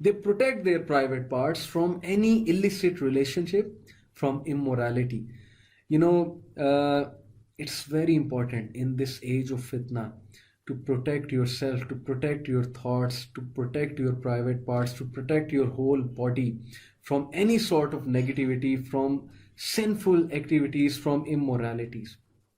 They protect their private parts from any illicit relationship, from immorality. You know, it's very important in this age of fitna to protect yourself, to protect your thoughts, to protect your private parts, to protect your whole body from any sort of negativity, from sinful activities, from immoralities.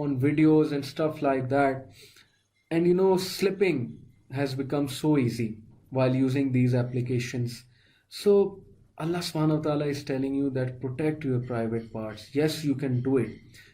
on videos and stuff like that, and you know slipping has become so easy while using these applications. So Allah subhanahu wa ta'ala is telling you that protect your private parts. Yes, you can do it.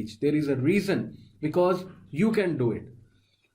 age. There is a reason because you can do it.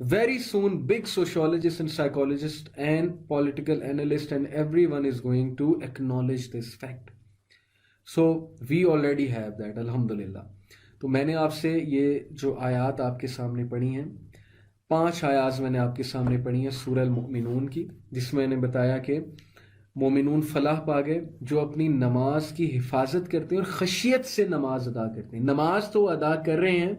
Very soon, big sociologists and psychologists and political analysts and everyone is going to acknowledge this fact. So we already have that, alhamdulillah. تو میں نے آپ سے یہ جو آیات آپ کے سامنے پڑھی ہیں، 5 آیات میں نے آپ کے سامنے پڑھی ہیں سورہ المؤمنون کی، جس میں نے بتایا کہ مومنون فلاح پا گئے جو اپنی نماز کی حفاظت کرتے ہیں اور خشیت سے نماز ادا کرتے ہیں. نماز تو ادا کر رہے ہیں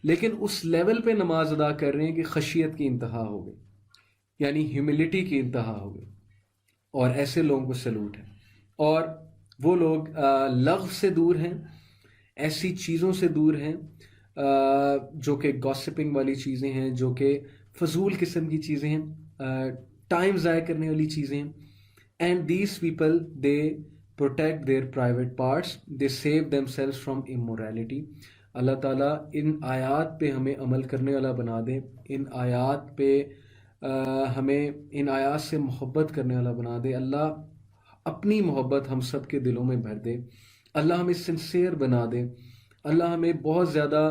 لیکن اس لیول پہ نماز ادا کر رہے ہیں کہ خشیت کی انتہا ہو گئی، یعنی ہیوملٹی کی انتہا ہو گئی. اور ایسے لوگوں کو سلوٹ ہے. اور وہ لوگ لغو سے دور ہیں، ایسی چیزوں سے دور ہیں جو کہ گاسپنگ والی چیزیں ہیں، جو کہ فضول قسم کی چیزیں ہیں، ٹائم ضائع کرنے والی چیزیں ہیں. And these people they protect their private parts, they save themselves from immorality. اللہ تعالیٰ ان آیات پہ ہمیں عمل کرنے والا بنا دے، ان آیات پہ ہمیں ان آیات سے محبت کرنے والا بنا دے. اللہ اپنی محبت ہم سب کے دلوں میں بھر دے. اللہ ہمیں سنسیئر بنا دے. اللہ ہمیں بہت زیادہ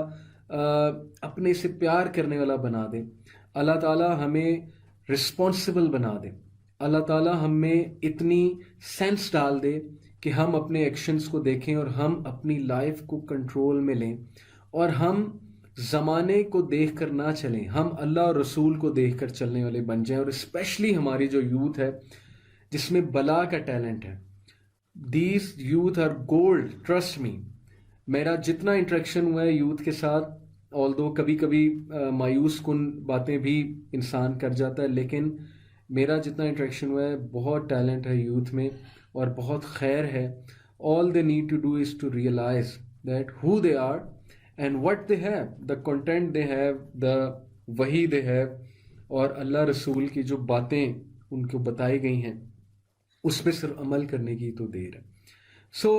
اپنے سے پیار کرنے والا بنا دے. اللہ تعالیٰ ہمیں رسپانسبل بنا دے. اللہ تعالیٰ ہم میں اتنی سینس ڈال دے کہ ہم اپنے ایکشنز کو دیکھیں اور ہم اپنی لائف کو کنٹرول میں لیں، اور ہم زمانے کو دیکھ کر نہ چلیں، ہم اللہ اور رسول کو دیکھ کر چلنے والے بن جائیں. اور اسپیشلی ہماری جو یوتھ ہے جس میں بلا کا ٹیلنٹ ہے، these youth are gold, trust me. میرا جتنا انٹریکشن ہوا ہے یوتھ کے ساتھ، آلدو کبھی کبھی مایوس کن باتیں بھی انسان کر جاتا ہے، لیکن میرا جتنا انٹریکشن ہوا ہے بہت ٹیلنٹ ہے یوتھ میں اور بہت خیر ہے. All they need to do is to realize that who they are and what they have, the content they have, the وحی دے ہیو، اور اللہ رسول کی جو باتیں ان کو بتائی گئی ہیں اس پہ صرف عمل کرنے کی تو دیر ہے. سو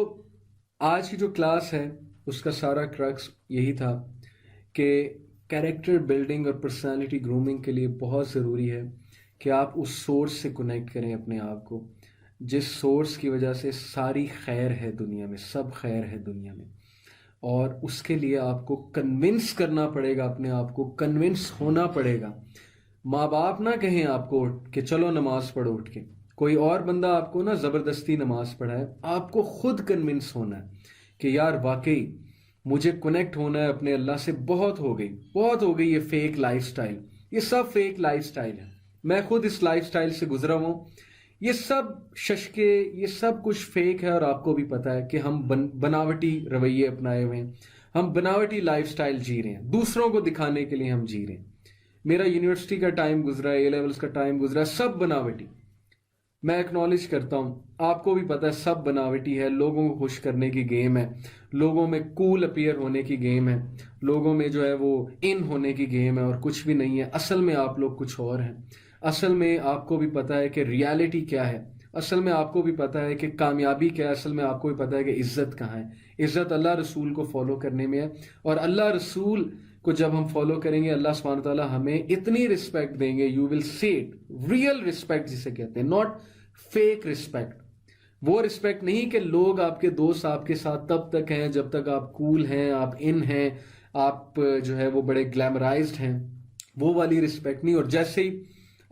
آج کی جو کلاس ہے اس کا سارا کرکس یہی تھا کہ کیریکٹر بلڈنگ اور پرسنالٹی گرومنگ کے لیے بہت ضروری ہے کہ آپ اس سورس سے کنیکٹ کریں اپنے آپ کو، جس سورس کی وجہ سے ساری خیر ہے دنیا میں، سب خیر ہے دنیا میں. اور اس کے لیے آپ کو کنونس کرنا پڑے گا، اپنے آپ کو کنونس ہونا پڑے گا. ماں باپ نہ کہیں آپ کو کہ چلو نماز پڑھو اٹھ کے، کوئی اور بندہ آپ کو نہ زبردستی نماز پڑھائے. آپ کو خود کنونس ہونا ہے کہ یار واقعی مجھے کنیکٹ ہونا ہے اپنے اللہ سے. بہت ہو گئی یہ فیک لائف سٹائل، یہ سب فیک لائف سٹائل ہے. میں خود اس لائف سٹائل سے گزرا ہوں. یہ سب ششکے، یہ سب کچھ فیک ہے، اور آپ کو بھی پتہ ہے کہ ہم بناوٹی رویے اپنائے ہوئے ہیں، ہم بناوٹی لائف سٹائل جی رہے ہیں، دوسروں کو دکھانے کے لیے ہم جی رہے ہیں. میرا یونیورسٹی کا ٹائم گزرا ہے، اے لیولز کا ٹائم گزرا ہے، سب بناوٹی. میں ایکنالج کرتا ہوں، آپ کو بھی پتہ ہے سب بناوٹی ہے. لوگوں کو خوش کرنے کی گیم ہے، لوگوں میں کول اپیئر ہونے کی گیم ہے، لوگوں میں جو ہے وہ ان ہونے کی گیم ہے، اور کچھ بھی نہیں ہے. اصل میں آپ لوگ کچھ اور ہیں. اصل میں آپ کو بھی پتہ ہے کہ ریالٹی کیا ہے. اصل میں آپ کو بھی پتہ ہے کہ کامیابی کیا ہے. اصل میں آپ کو بھی پتہ ہے کہ عزت کہاں ہے. عزت اللہ رسول کو فالو کرنے میں ہے. اور اللہ رسول کو جب ہم فالو کریں گے، اللہ سبحانہ تعالیٰ ہمیں اتنی رسپیکٹ دیں گے، you will see it, real respect جسے کہتے ہیں، ناٹ فیک رسپیکٹ. وہ رسپیکٹ نہیں کہ لوگ آپ کے دوست آپ کے ساتھ تب تک ہیں جب تک آپ کول ہیں، آپ ان ہیں، آپ جو ہے وہ بڑے گلیمرائزڈ ہیں. وہ والی رسپیکٹ نہیں. اور جیسے ہی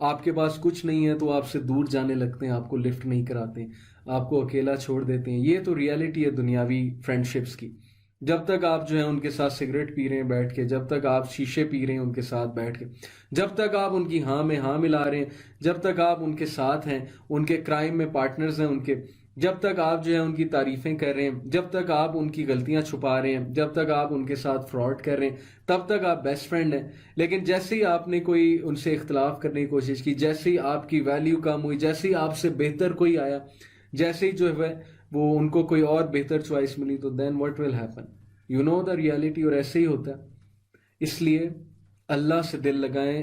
آپ کے پاس کچھ نہیں ہے تو آپ سے دور جانے لگتے ہیں، آپ کو لفٹ نہیں کراتے، آپ کو اکیلا چھوڑ دیتے ہیں. یہ تو ریالٹی ہے دنیاوی فرینڈشپس کی. جب تک آپ جو ہے ان کے ساتھ سگریٹ پی رہے ہیں بیٹھ کے، جب تک آپ شیشے پی رہے ہیں ان کے ساتھ بیٹھ کے، جب تک آپ ان کی ہاں میں ہاں ملا رہے ہیں، جب تک آپ ان کے ساتھ ہیں، ان کے کرائم میں پارٹنرز ہیں ان کے، جب تک آپ جو ہے ان کی تعریفیں کر رہے ہیں، جب تک آپ ان کی غلطیاں چھپا رہے ہیں، جب تک آپ ان کے ساتھ فراڈ کر رہے ہیں، تب تک آپ بیسٹ فرینڈ ہیں. لیکن جیسے ہی آپ نے کوئی ان سے اختلاف کرنے کی کوشش کی، جیسے ہی آپ کی ویلیو کم ہوئی، جیسے ہی آپ سے بہتر کوئی آیا، جیسے ہی جو ہے وہ ان کو کوئی اور بہتر چوائس ملی، تو then what will happen? You know the reality. اور ایسے ہی ہوتا ہے. اس لیے اللہ سے دل لگائیں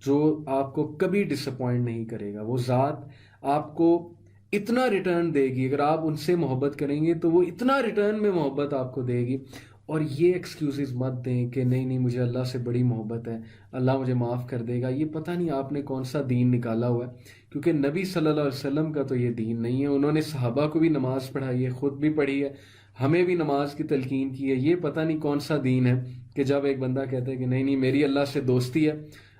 جو آپ کو کبھی ڈس اپوائنٹ نہیں کرے گا. وہ ذات آپ کو اتنا ریٹرن دے گی، اگر آپ ان سے محبت کریں گے تو وہ اتنا ریٹرن میں محبت آپ کو دے گی. اور یہ ایکسکیوزز مت دیں کہ نہیں مجھے اللہ سے بڑی محبت ہے، اللہ مجھے معاف کر دے گا. یہ پتہ نہیں آپ نے کون سا دین نکالا ہوا ہے، کیونکہ نبی صلی اللہ علیہ وسلم کا تو یہ دین نہیں ہے. انہوں نے صحابہ کو بھی نماز پڑھائی ہے، خود بھی پڑھی ہے، ہمیں بھی نماز کی تلقین کی ہے. یہ پتہ نہیں کون سا دین ہے کہ جب ایک بندہ کہتا ہے کہ نہیں میری اللہ سے دوستی ہے،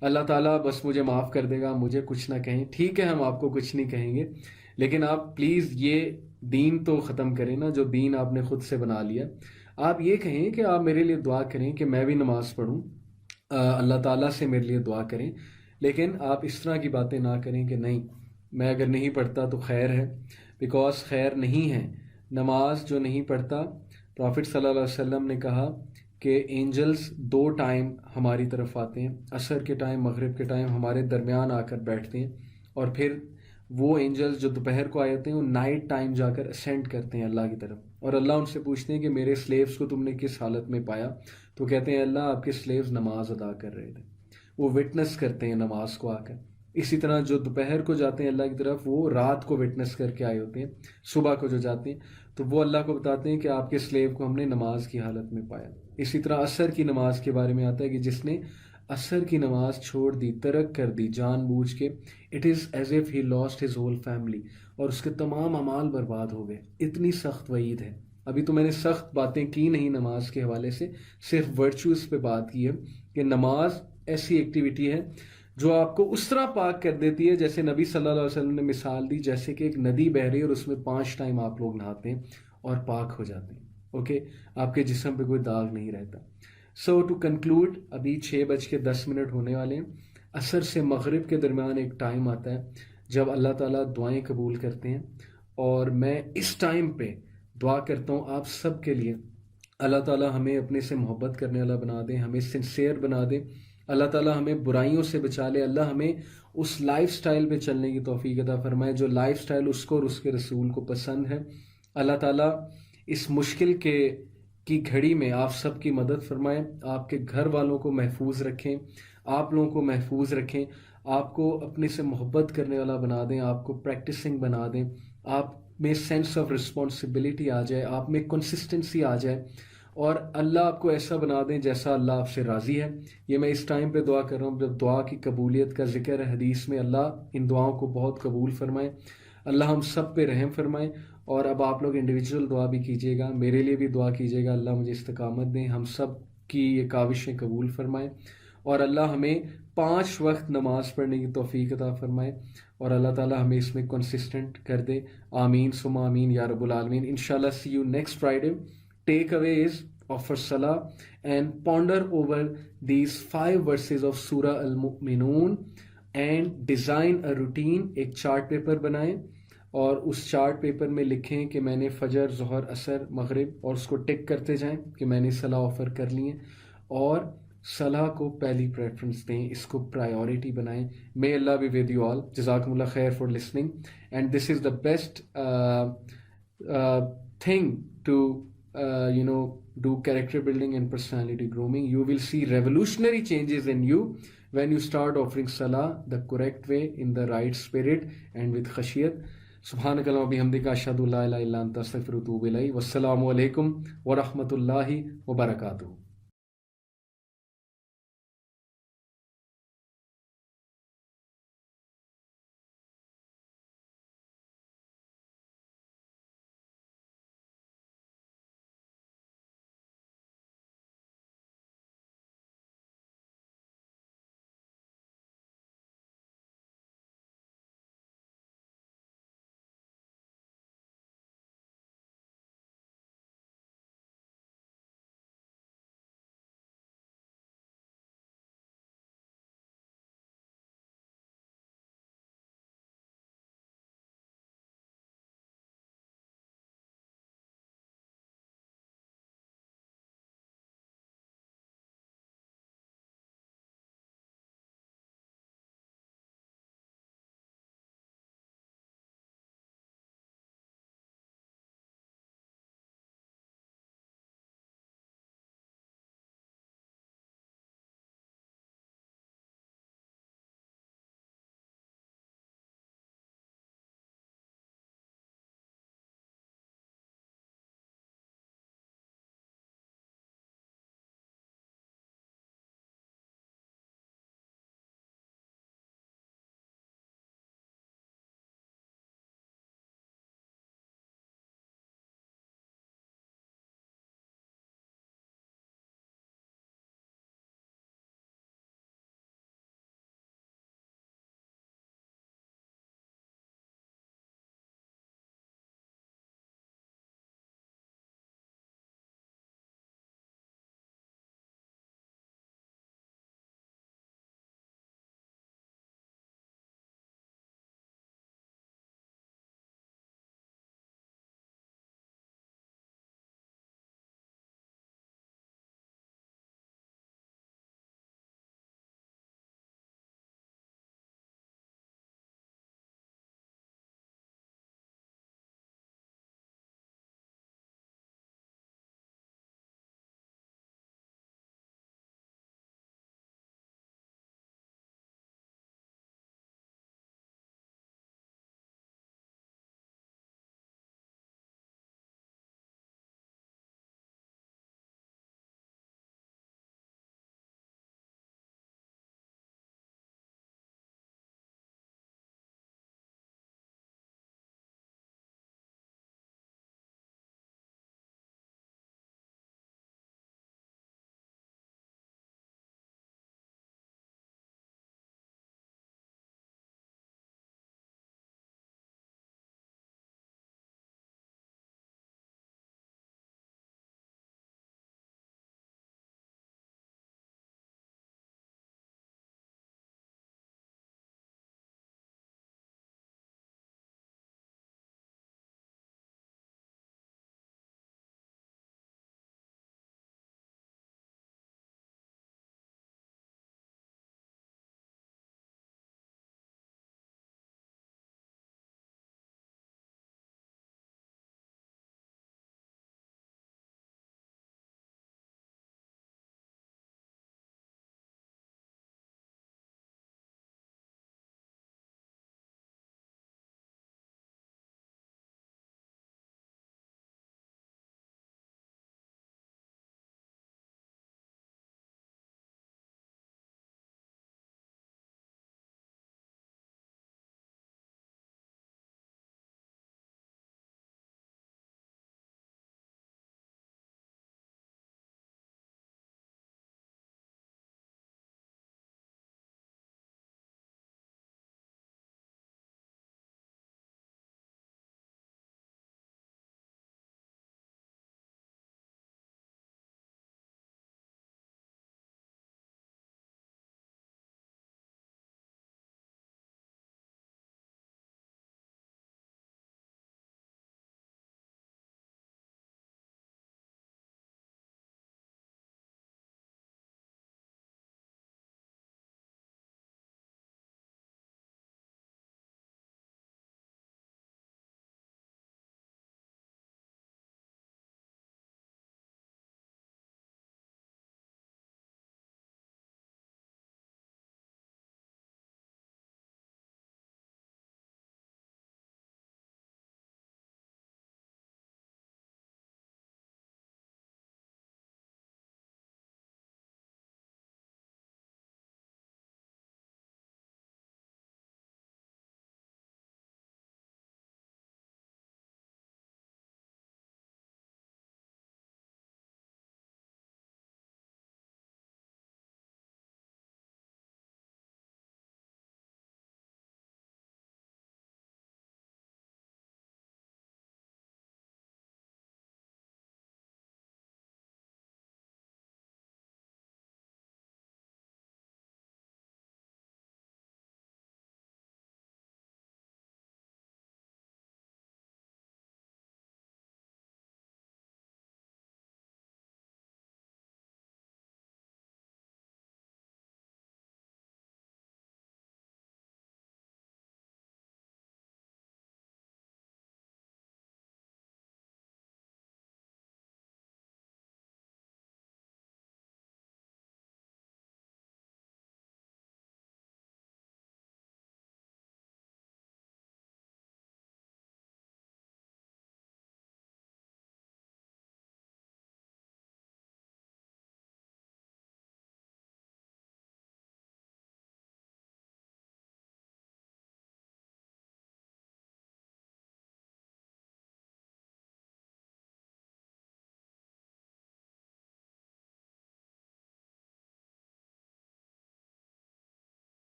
اللہ تعالیٰ بس مجھے معاف کر دے گا، مجھے کچھ نہ کہیں، ٹھیک ہے ہم آپ کو کچھ نہیں کہیں گے، لیکن آپ پلیز یہ دین تو ختم کریں نا جو دین آپ نے خود سے بنا لیا۔ آپ یہ کہیں کہ آپ میرے لیے دعا کریں کہ میں بھی نماز پڑھوں، اللہ تعالیٰ سے میرے لیے دعا کریں، لیکن آپ اس طرح کی باتیں نہ کریں کہ نہیں میں اگر نہیں پڑھتا تو خیر ہے، بیکاز خیر نہیں ہے۔ نماز جو نہیں پڑھتا، پرافٹ صلی اللہ علیہ وسلم نے کہا کہ اینجلز 2 ٹائم ہماری طرف آتے ہیں، عصر کے ٹائم، مغرب کے ٹائم ہمارے درمیان آ کر بیٹھتے ہیں، اور پھر وہ اینجلز جو دوپہر کو آئے ہوتے ہیں وہ نائٹ ٹائم جا کر اسینڈ کرتے ہیں اللہ کی طرف، اور اللہ ان سے پوچھتے ہیں کہ میرے سلیوز کو تم نے کس حالت میں پایا؟ تو کہتے ہیں اللہ آپ کے سلیوز نماز ادا کر رہے تھے، وہ وٹنس کرتے ہیں نماز کو آ کر۔ اسی طرح جو دوپہر کو جاتے ہیں اللہ کی طرف وہ رات کو وٹنس کر کے آئے ہوتے ہیں، صبح کو جو جاتے ہیں تو وہ اللہ کو بتاتے ہیں کہ آپ کے سلیو کو ہم نے نماز کی حالت میں پایا۔ اسی طرح عصر کی نماز کے بارے میں آتا ہے کہ جس نے عصر کی نماز چھوڑ دی، ترک کر دی جان بوجھ کے، it is as if he lost his whole family, اور اس کے تمام اعمال برباد ہو گئے۔ اتنی سخت وعید ہے۔ ابھی تو میں نے سخت باتیں کی نہیں نماز کے حوالے سے، صرف ورچوز پہ بات کی ہے کہ نماز ایسی ایکٹیویٹی ہے جو آپ کو اس طرح پاک کر دیتی ہے، جیسے نبی صلی اللہ علیہ وسلم نے مثال دی، جیسے کہ ایک ندی بہہ رہی ہے اور اس میں 5 ٹائم آپ لوگ نہاتے ہیں اور پاک ہو جاتے ہیں، اوکے، آپ کے جسم پہ کوئی داغ نہیں رہتا۔ سو ٹو کنکلوڈ، ابھی 6:10 ہونے والے ہیں۔ عصر سے مغرب کے درمیان ایک ٹائم آتا ہے جب اللہ تعالیٰ دعائیں قبول کرتے ہیں، اور میں اس ٹائم پہ دعا کرتا ہوں آپ سب کے لیے، اللہ تعالیٰ ہمیں اپنے سے محبت کرنے والا بنا دے، ہمیں سنسیئر بنا دے، اللہ تعالیٰ ہمیں برائیوں سے بچا لے، اللہ ہمیں اس لائف سٹائل پہ چلنے کی توفیق عطا فرمائے جو لائف سٹائل اس کو اور اس کے رسول کو پسند ہے۔ اللہ تعالیٰ اس مشکل کی گھڑی میں آپ سب کی مدد فرمائے، آپ کے گھر والوں کو محفوظ رکھیں، آپ لوگوں کو محفوظ رکھیں، آپ کو اپنے سے محبت کرنے والا بنا دیں، آپ کو پریکٹسنگ بنا دیں، آپ میں سینس آف رسپانسبلٹی آ جائے، آپ میں کنسسٹنسی آ جائے، اور اللہ آپ کو ایسا بنا دیں جیسا اللہ آپ سے راضی ہے۔ یہ میں اس ٹائم پہ دعا کر رہا ہوں جب دعا کی قبولیت کا ذکر ہے حدیث میں، اللہ ان دعاؤں کو بہت قبول فرمائے، اللہ ہم سب پہ رحم فرمائے۔ اور اب آپ لوگ انڈیویجول دعا بھی کیجیے گا، میرے لیے بھی دعا کیجیے گا، اللہ مجھے استقامت دیں، ہم سب کی یہ کاوشیں قبول فرمائے، اور اللہ ہمیں 5 وقت نماز پڑھنے کی توفیق عطا فرمائے، اور اللہ تعالیٰ ہمیں اس میں کنسسٹنٹ کر دے۔ آمین ثم آمین یا رب العالمین۔ انشاءاللہ see you next Friday. Takeaways of our salah, and ponder over these 5 verses of Surah Al-Mu'minun and design a routine۔ ایک چارٹ پیپر بنائیں اور اس چارٹ پیپر میں لکھیں کہ میں نے فجر، ظہر، عصر، مغرب، اور اس کو ٹک کرتے جائیں کہ میں نے صلاح آفر کر لی ہیں، اور صلاح کو پہلی پریفرنس دیں، اس کو پرائیورٹی بنائیں۔ may Allah be with you all۔ جزاکم اللہ خیر for listening، and this is the best thing to do character building and personality grooming. You will see revolutionary changes in you when you start offering salah the correct way, in the right spirit and with khashiyat. سبحانک اللہم و بحمدک، اشہد ان لا الہ الا انت، استغفرک و اتوب الیک۔ والسلام علیکم ورحمۃ اللہ وبرکاتہ۔